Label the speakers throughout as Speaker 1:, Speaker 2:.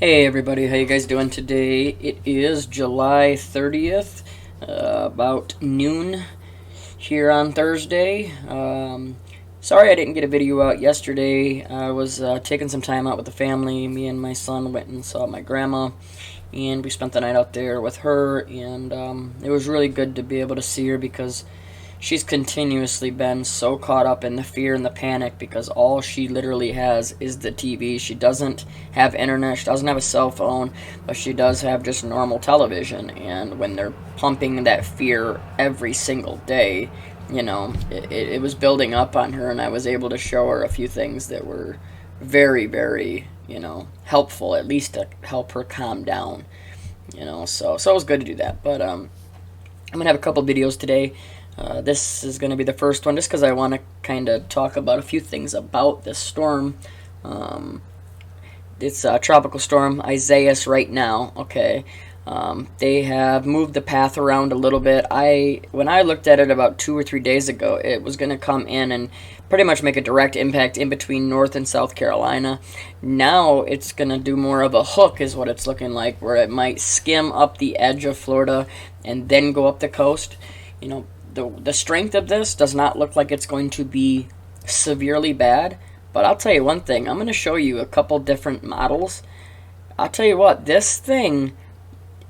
Speaker 1: Hey everybody, how you guys doing today? It is July 30th, about noon here on Thursday. Sorry I didn't get a video out yesterday. I was taking some time out with the family. Me and my son went and saw my grandma, and we spent the night out there with her, and it was really good to be able to see her because she's continuously been so caught up in the fear and the panic because all she literally has is the TV. She doesn't have internet, she doesn't have a cell phone, but she does have just normal television. And when they're pumping that fear every single day, it was building up on her, and I was able to show her a few things that were very, very, helpful, at least to help her calm down, so it was good to do that. But I'm going to have a couple videos today. This is going to be the first one just because I want to kind of talk about a few things about this storm. It's a tropical storm, Isaias, right now, okay? They have moved the path around a little bit. When I looked at it about 2 or 3 days ago, it was going to come in and pretty much make a direct impact in between North and South Carolina. Now it's going to do more of a hook is what it's looking like, where it might skim up the edge of Florida and then go up the coast. The strength of this does not look like it's going to be severely bad, but I'll tell you one thing. I'm going to show you a couple different models. I'll tell you what, this thing,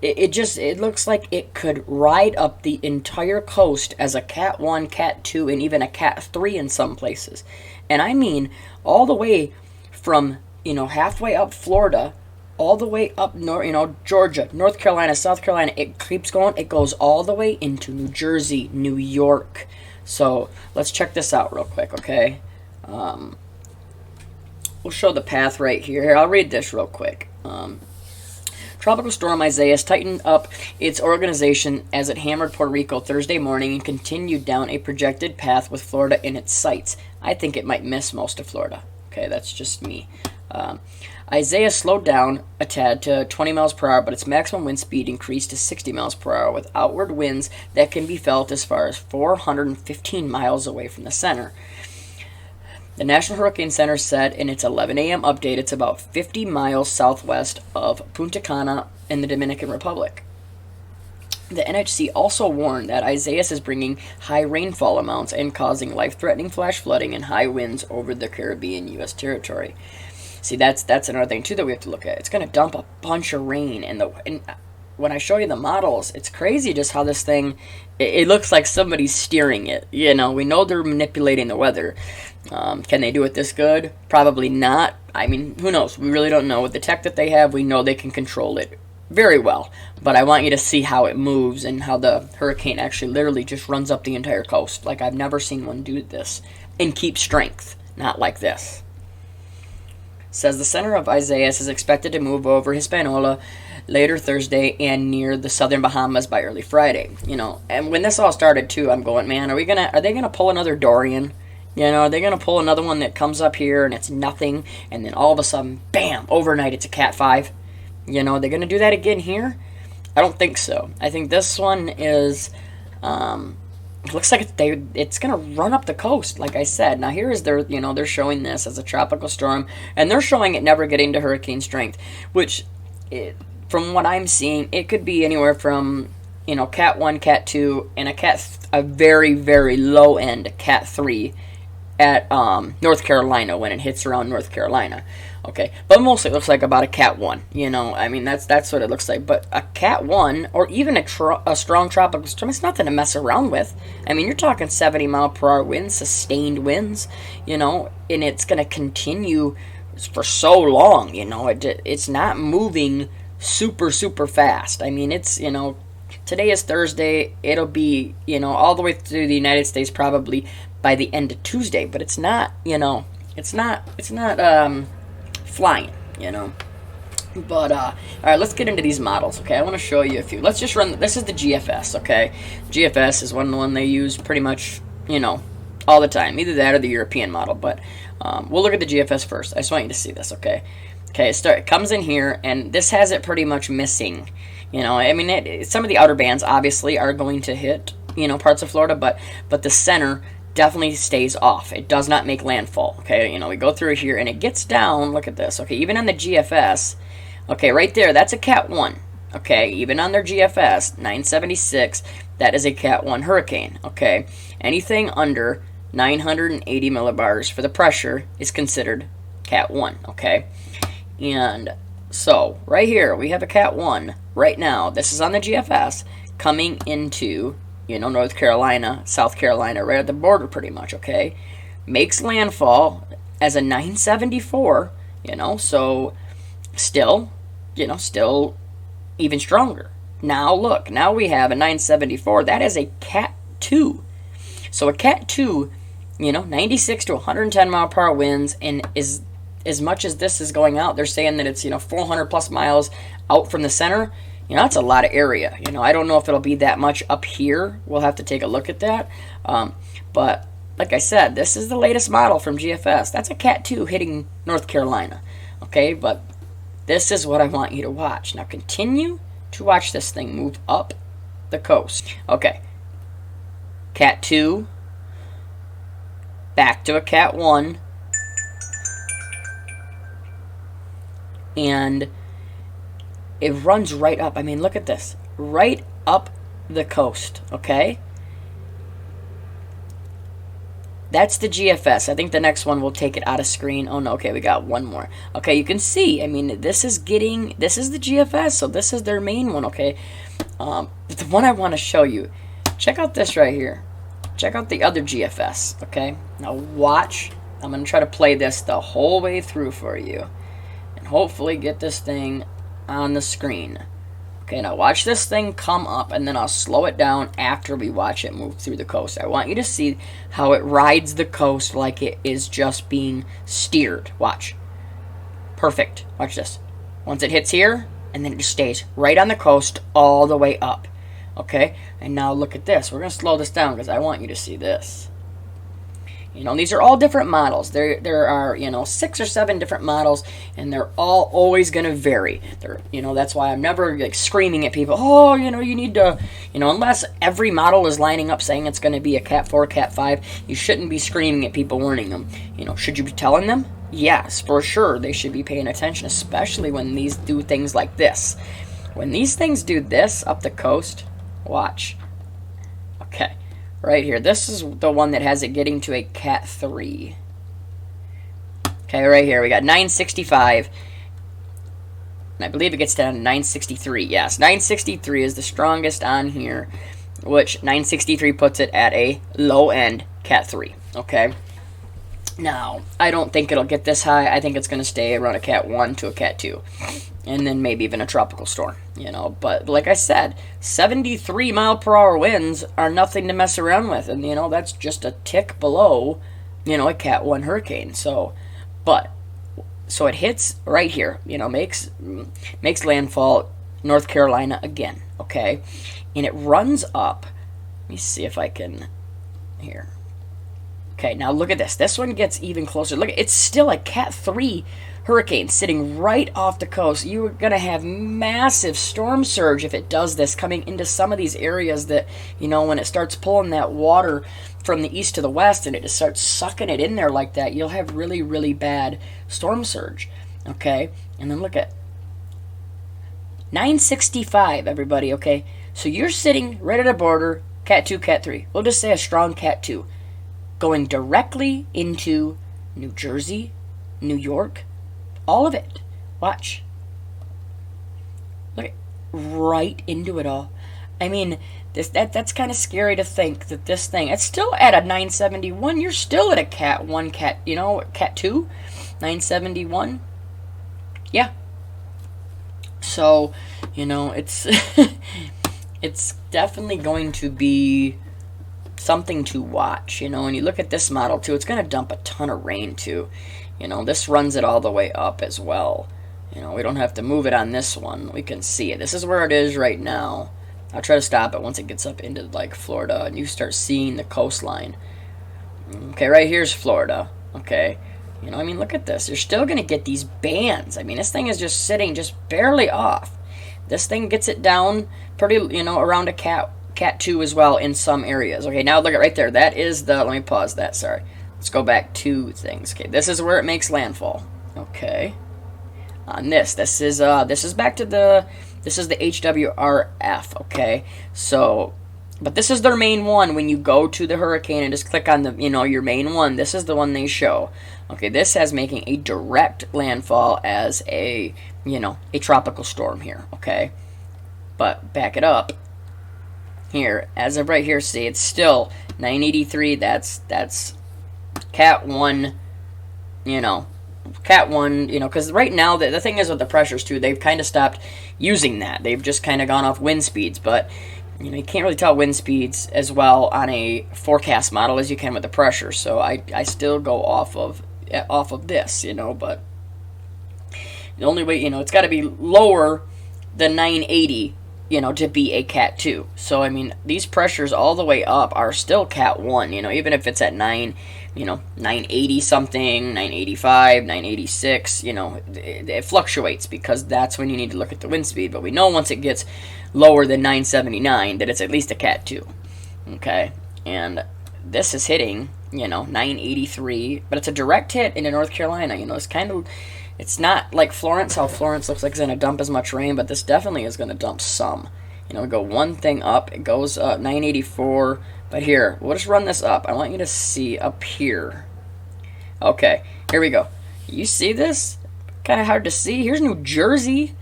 Speaker 1: it looks like it could ride up the entire coast as a Cat 1, Cat 2, and even a Cat 3 in some places. And I mean all the way from, halfway up Florida all the way up north, Georgia, North Carolina, South Carolina. It keeps going. It goes all the way into New Jersey, New York. So let's check this out real quick, okay? We'll show the path right here. Here, I'll read this real quick. Tropical storm Isaias tightened up its organization as it hammered Puerto Rico Thursday morning and continued down a projected path with Florida in its sights. I think it might miss most of Florida. Okay, that's just me. Isaias slowed down a tad to 20 miles per hour, but its maximum wind speed increased to 60 miles per hour with outward winds that can be felt as far as 415 miles away from the center. The National Hurricane Center said in its 11 a.m. update it's about 50 miles southwest of Punta Cana in the Dominican Republic. The NHC also warned that Isaias is bringing high rainfall amounts and causing life-threatening flash flooding and high winds over the Caribbean U.S. territory. See, that's another thing, too, that we have to look at. It's going to dump a bunch of rain. And when I show you the models, it's crazy just how this thing, it looks like somebody's steering it. We know they're manipulating the weather. Can they do it this good? Probably not. I mean, who knows? We really don't know. With the tech that they have, we know they can control it very well. But I want you to see how it moves and how the hurricane actually literally just runs up the entire coast. Like, I've never seen one do this and keep strength. Not like this. Says the center of Isaias is expected to move over Hispaniola later Thursday and near the southern Bahamas by early Friday. And when this all started too, I'm going, man, are they gonna pull another Dorian? Are they gonna pull another one that comes up here and it's nothing, and then all of a sudden, bam, overnight it's a Cat 5? They're gonna do that again here? I don't think so. I think this one is it looks like it's going to run up the coast, like I said. Now, here is they're showing this as a tropical storm, and they're showing it never getting to hurricane strength, which, from what I'm seeing, it could be anywhere from, Cat 1, Cat 2, and a very, very low-end Cat 3 at North Carolina when it hits around North Carolina. Okay, but mostly it looks like about a Cat 1, I mean, that's what it looks like. But a Cat 1, or even a strong tropical storm, it's nothing to mess around with. I mean, you're talking 70 mile per hour winds, sustained winds, and it's going to continue for so long, it's not moving super, super fast. I mean, it's, today is Thursday, it'll be, all the way through the United States probably by the end of Tuesday, but it's not, it's not flying, But, alright, let's get into these models, okay? I want to show you a few. Let's just run, this is the GFS, okay? GFS is one they use pretty much, all the time. Either that or the European model, but we'll look at the GFS first. I just want you to see this, okay? Okay, it comes in here, and this has it pretty much missing. I mean, some of the outer bands, obviously, are going to hit, parts of Florida, but the center definitely stays off. It does not make landfall. Okay, we go through here and it gets down. Look at this. Okay, even on the GFS, Okay, right there, that's a Cat 1. Okay, even on their GFS, 976, that is a Cat 1 hurricane. Okay, anything under 980 millibars for the pressure is considered Cat 1. Okay, and so right here, we have a Cat 1 right now. This is on the GFS coming into, North Carolina, South Carolina, right at the border pretty much. Okay, makes landfall as a 974, so still, still even stronger. Now look, now we have a 974. That is a Cat 2. So a Cat 2, 96 to 110 mile per hour winds, and is as much as this is going out, they're saying that it's 400 plus miles out from the center. That's a lot of area. I don't know if it'll be that much up here. We'll have to take a look at that. But like I said, this is the latest model from GFS. That's a Cat 2 hitting North Carolina. Okay, but this is what I want you to watch. Now continue to watch this thing move up the coast. Okay, Cat 2, back to a Cat 1, and it runs right up. I mean, look at this. Right up the coast, okay? That's the GFS. I think the next one will take it out of screen. Oh, no, okay, we got one more. Okay, you can see, I mean, this is the GFS, so this is their main one, okay? But the one I want to show you, check out this right here. Check out the other GFS, okay? Now watch. I'm going to try to play this the whole way through for you, and hopefully get this thing on the screen. Okay, now watch this thing come up, and then I'll slow it down after we watch it move through the coast. I want you to see how it rides the coast like it is just being steered. Watch. Perfect. Watch this. Once it hits here, and then it just stays right on the coast all the way up. Okay, and now look at this. We're going to slow this down because I want you to see this. These are all different models. There are, 6 or 7 different models, and they're all always going to vary. That's why I'm never like screaming at people, oh, you need to, unless every model is lining up saying it's going to be a Cat 4, Cat 5, you shouldn't be screaming at people, warning them. Should you be telling them? Yes, for sure. They should be paying attention, especially when these do things like this. When these things do this up the coast, watch. Okay. Right here. This is the one that has it getting to a Cat 3. Okay, right here. We got 965. And I believe it gets down to 963. Yes, 963 is the strongest on here, which 963 puts it at a low-end Cat 3. Okay? Now, I don't think it'll get this high. I think it's going to stay around a Cat 1 to a Cat 2. And then maybe even a tropical storm, But like I said, 73 mile per hour winds are nothing to mess around with. And, that's just a tick below, a Cat 1 hurricane. So it hits right here, makes landfall North Carolina again, okay? And it runs up. Let me see if I can, here. Okay, now look at this. This one gets even closer. Look, it's still a Cat 3 hurricane sitting right off the coast. You're going to have massive storm surge if it does this, coming into some of these areas that, when it starts pulling that water from the east to the west and it just starts sucking it in there like that, you'll have really, really bad storm surge. Okay? And then look at 965, everybody, okay? So you're sitting right at a border, Cat 2, Cat 3. We'll just say a strong Cat 2. Going directly into New Jersey, New York, all of it. Watch. Look at right into it all. I mean, that's kind of scary to think that this thing, it's still at a 971. You're still at a Cat 1, Cat 2, 971. Yeah. So, it's it's definitely going to be something to watch, and you look at this model too, it's going to dump a ton of rain too. This runs it all the way up as well. We don't have to move it on this one. We can see it. This is where it is right now. I'll try to stop it once it gets up into like Florida and you start seeing the coastline. Okay, right here's Florida. Okay. Look at this. You're still going to get these bands. This thing is just sitting just barely off. This thing gets it down pretty, around a Cat 2 as well in some areas. Okay, now look at right there. That is the, let me pause that, sorry. Let's go back to things. Okay, this is where it makes landfall. Okay. on this. This is back to this is the HWRF, okay? So, but this is their main one. When you go to the hurricane and just click on the, your main one, this is the one they show. Okay, this has making a direct landfall as a, a tropical storm here, okay? But back it up here, as of right here, see, it's still 983. That's Cat 1, Cat 1, because right now, the thing is with the pressures, too, they've kind of stopped using that. They've just kind of gone off wind speeds, but, you can't really tell wind speeds as well on a forecast model as you can with the pressure, so I still go off of this, but the only way, it's got to be lower than 980, to be a Cat 2. So, I mean, these pressures all the way up are still Cat 1, even if it's at 980 something, 985, 986, it fluctuates because that's when you need to look at the wind speed. But we know once it gets lower than 979 that it's at least a Cat 2, okay? And this is hitting, 983, but it's a direct hit into North Carolina, it's not like Florence, how Florence looks like it's going to dump as much rain, but this definitely is going to dump some. We go one thing up, it goes up 984, but here, we'll just run this up. I want you to see up here. Okay, here we go. You see this? Kind of hard to see. Here's New Jersey.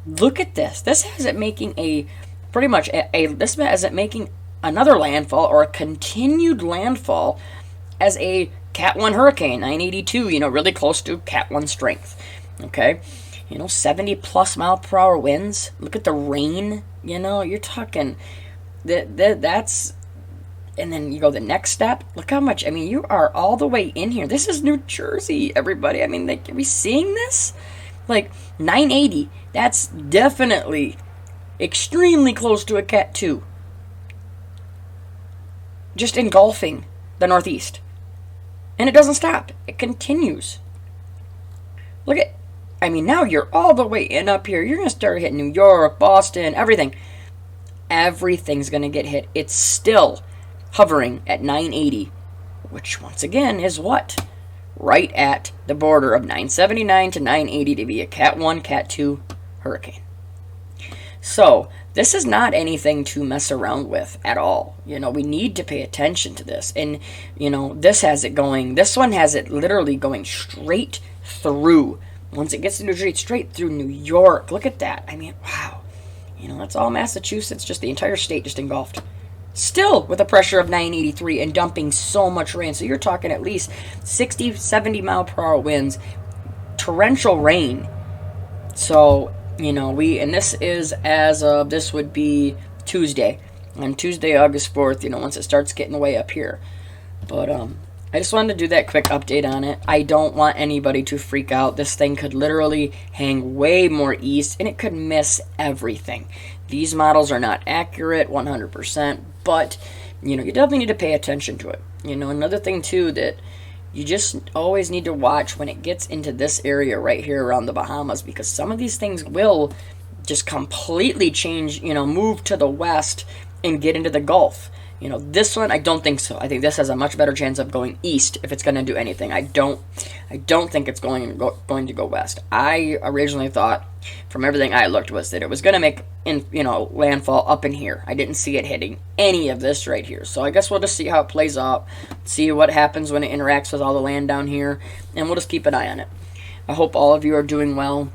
Speaker 1: Look at this. This has it making this has it making another landfall or a continued landfall as a Cat 1 hurricane, 982, really close to Cat 1 strength, okay? 70 plus mile per hour winds. Look at the rain, you're talking, that's, and then you go the next step. Look how much, you are all the way in here. This is New Jersey, everybody. are we seeing this? Like, 980, that's definitely extremely close to a Cat 2. Just engulfing the Northeast. And it doesn't stop. It continues. Look at, now you're all the way in up here. You're going to start hitting New York, Boston, everything. Everything's going to get hit. It's still hovering at 980, which once again is what? Right at the border of 979 to 980 to be a Cat 1, Cat 2 hurricane. So, this is not anything to mess around with at all. We need to pay attention to this. And, this one has it literally going straight through. Once it gets to New Jersey, straight through New York. Look at that. Wow. That's all Massachusetts, just the entire state just engulfed. Still with a pressure of 983 and dumping so much rain. So you're talking at least 60, 70 mile per hour winds, torrential rain. So, and this is this would be Tuesday. On Tuesday, August 4th, once it starts getting way up here. But, I just wanted to do that quick update on it. I don't want anybody to freak out. This thing could literally hang way more east, and it could miss everything. These models are not accurate 100%, but, you definitely need to pay attention to it. Another thing, too, that you just always need to watch when it gets into this area right here around the Bahamas, because some of these things will just completely change, move to the west and get into the Gulf. This one, I don't think so. I think this has a much better chance of going east if it's going to do anything. I don't think it's going to go west. I originally thought, from everything I looked, was that it was going to make landfall up in here. I didn't see it hitting any of this right here. So I guess we'll just see how it plays out, see what happens when it interacts with all the land down here, and we'll just keep an eye on it. I hope all of you are doing well.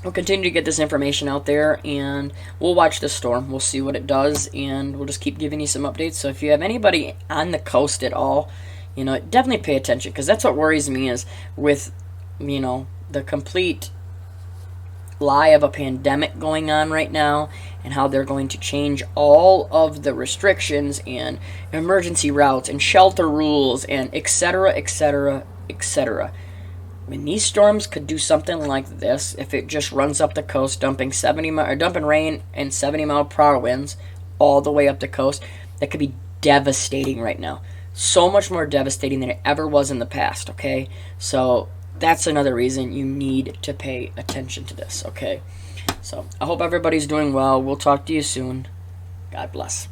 Speaker 1: We'll continue to get this information out there, and we'll watch this storm. We'll see what it does, and we'll just keep giving you some updates. So if you have anybody on the coast at all, definitely pay attention, because that's what worries me is with, the complete lie of a pandemic going on right now, and how they're going to change all of the restrictions and emergency routes and shelter rules and etc., etc., etc. When these storms could do something like this, if it just runs up the coast, dumping rain and 70 mile per hour winds all the way up the coast, that could be devastating right now. So much more devastating than it ever was in the past, okay? So that's another reason you need to pay attention to this, okay? So I hope everybody's doing well. We'll talk to you soon. God bless.